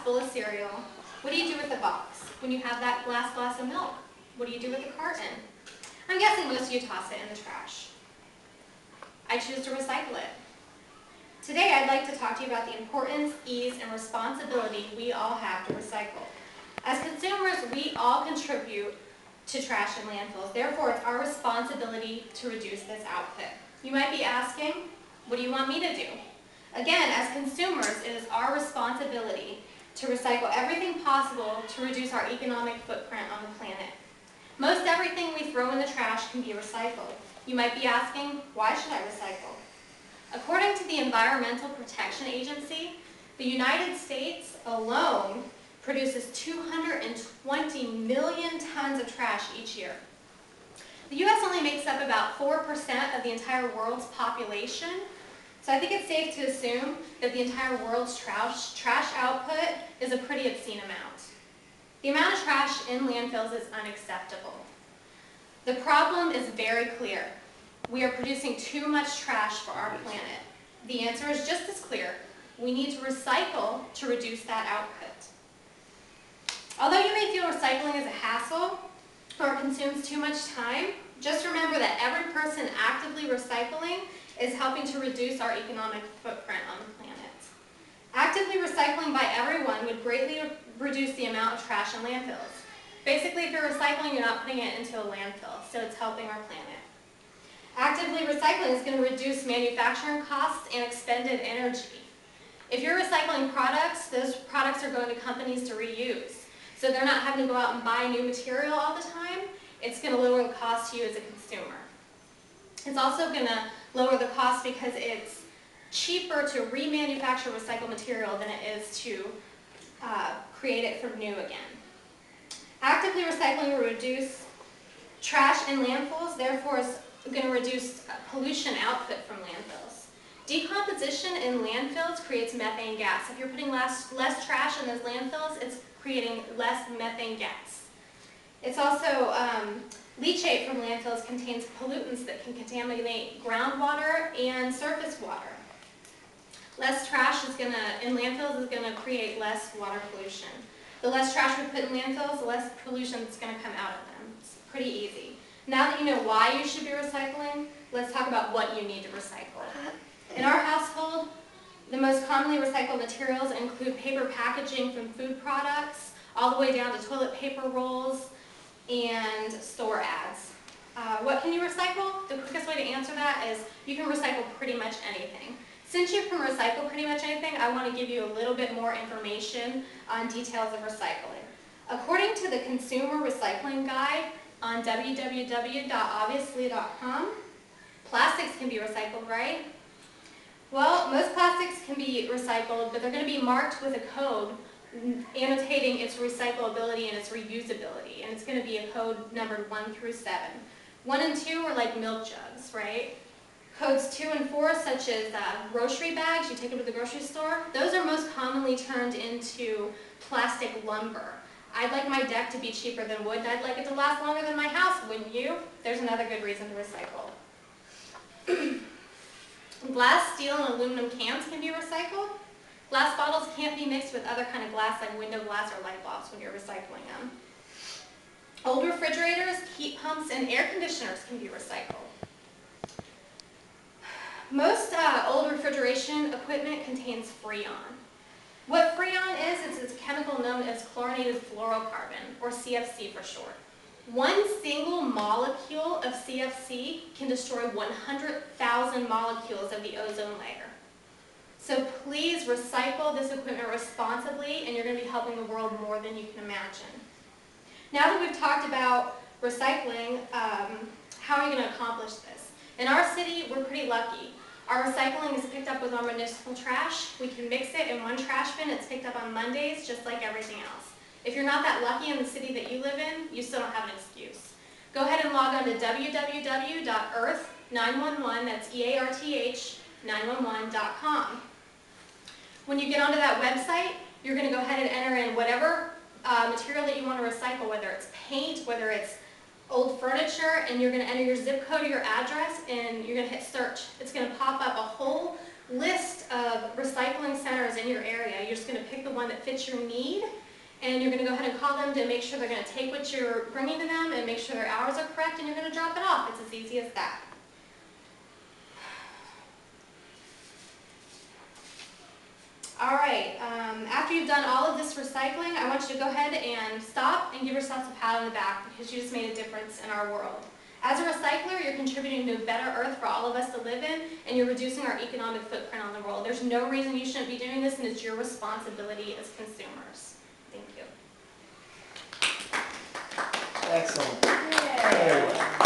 full of cereal, what do you do with the box? When you have that glass of milk, what do you do with the carton? I'm guessing most of you toss it in the trash. I choose to recycle it. Today I'd like to talk to you about the importance, ease, and responsibility we all have to recycle. As consumers, we all contribute to trash and landfills. Therefore, it's our responsibility to reduce this output. You might be asking, what do you want me to do? Again, as consumers, it is our responsibility to recycle everything possible to reduce our economic footprint on the planet. Most everything we throw in the trash can be recycled. You might be asking, why should I recycle? According to the Environmental Protection Agency, the United States alone produces 220 million tons of trash each year. The U.S. only makes up about 4% of the entire world's population, so I think it's safe to assume that the entire world's trash output is a pretty obscene amount. The amount of trash in landfills is unacceptable. The problem is very clear. We are producing too much trash for our planet. The answer is just as clear. We need to recycle to reduce that output. Although you may feel recycling is a hassle or consumes too much time, just remember that every person actively recycling is helping to reduce our economic footprint on the planet. Actively recycling by everyone would greatly reduce the amount of trash in landfills. Basically, if you're recycling, you're not putting it into a landfill, so it's helping our planet. Actively recycling is going to reduce manufacturing costs and expended energy. If you're recycling products, those products are going to companies to reuse. So they're not having to go out and buy new material all the time. It's going to lower the cost to you as a consumer. It's also going to lower the cost because it's cheaper to remanufacture recycled material than it is to create it from new again. Actively recycling will reduce trash in landfills, therefore it's going to reduce pollution output from landfills. Decomposition in landfills creates methane gas. If you're putting less trash in those landfills, it's creating less methane gas. It's also, leachate from landfills contains pollutants that can contaminate groundwater and surface water. Less trash in landfills is going to create less water pollution. The less trash we put in landfills, the less pollution is going to come out of them. It's pretty easy. Now that you know why you should be recycling, let's talk about what you need to recycle. In our household, the most commonly recycled materials include paper packaging from food products, all the way down to toilet paper rolls and store ads. What can you recycle? The quickest way to answer that is you can recycle pretty much anything. Since you can recycle pretty much anything, I want to give you a little bit more information on details of recycling. According to the Consumer Recycling Guide on www.obviously.com, plastics can be recycled, right? Well, most plastics can be recycled, but they're going to be marked with a code annotating its recyclability and its reusability, and it's going to be a code numbered 1 through 7. 1 and 2 are like milk jugs, right? Codes 2 and 4, such as grocery bags, you take them to the grocery store, those are most commonly turned into plastic lumber. I'd like my deck to be cheaper than wood, and I'd like it to last longer than my house, wouldn't you? There's another good reason to recycle. Glass, steel, and aluminum cans can be recycled. Glass bottles can't be mixed with other kind of glass like window glass or light bulbs when you're recycling them. Old refrigerators, heat pumps, and air conditioners can be recycled. Most old refrigeration equipment contains Freon. What Freon is, it's a chemical known as chlorinated fluorocarbon, or CFC for short. One single molecule of CFC can destroy 100,000 molecules of the ozone layer. So please recycle this equipment responsibly, and you're going to be helping the world more than you can imagine. Now that we've talked about recycling, how are you going to accomplish this? In our city, we're pretty lucky. Our recycling is picked up with our municipal trash. We can mix it in one trash bin. It's picked up on Mondays, just like everything else. If you're not that lucky in the city that you live in, you still don't have an excuse. Go ahead and log on to www.earth911, that's EARTH 911.com. When you get onto that website, you're going to go ahead and enter in whatever material that you want to recycle, whether it's paint, whether it's old furniture, and you're going to enter your zip code or your address, and you're going to hit search. It's going to pop up a whole list of recycling centers in your area. You're just going to pick the one that fits your need, and you're going to go ahead and call them to make sure they're going to take what you're bringing to them and make sure their hours are correct, and you're going to drop it off. It's as easy as that. All right, after you've done all of this recycling, I want you to go ahead and stop and give yourself a pat on the back because you just made a difference in our world. As a recycler, you're contributing to a better earth for all of us to live in, and you're reducing our economic footprint on the world. There's no reason you shouldn't be doing this, and it's your responsibility as consumers. Thank you. Excellent. Yay.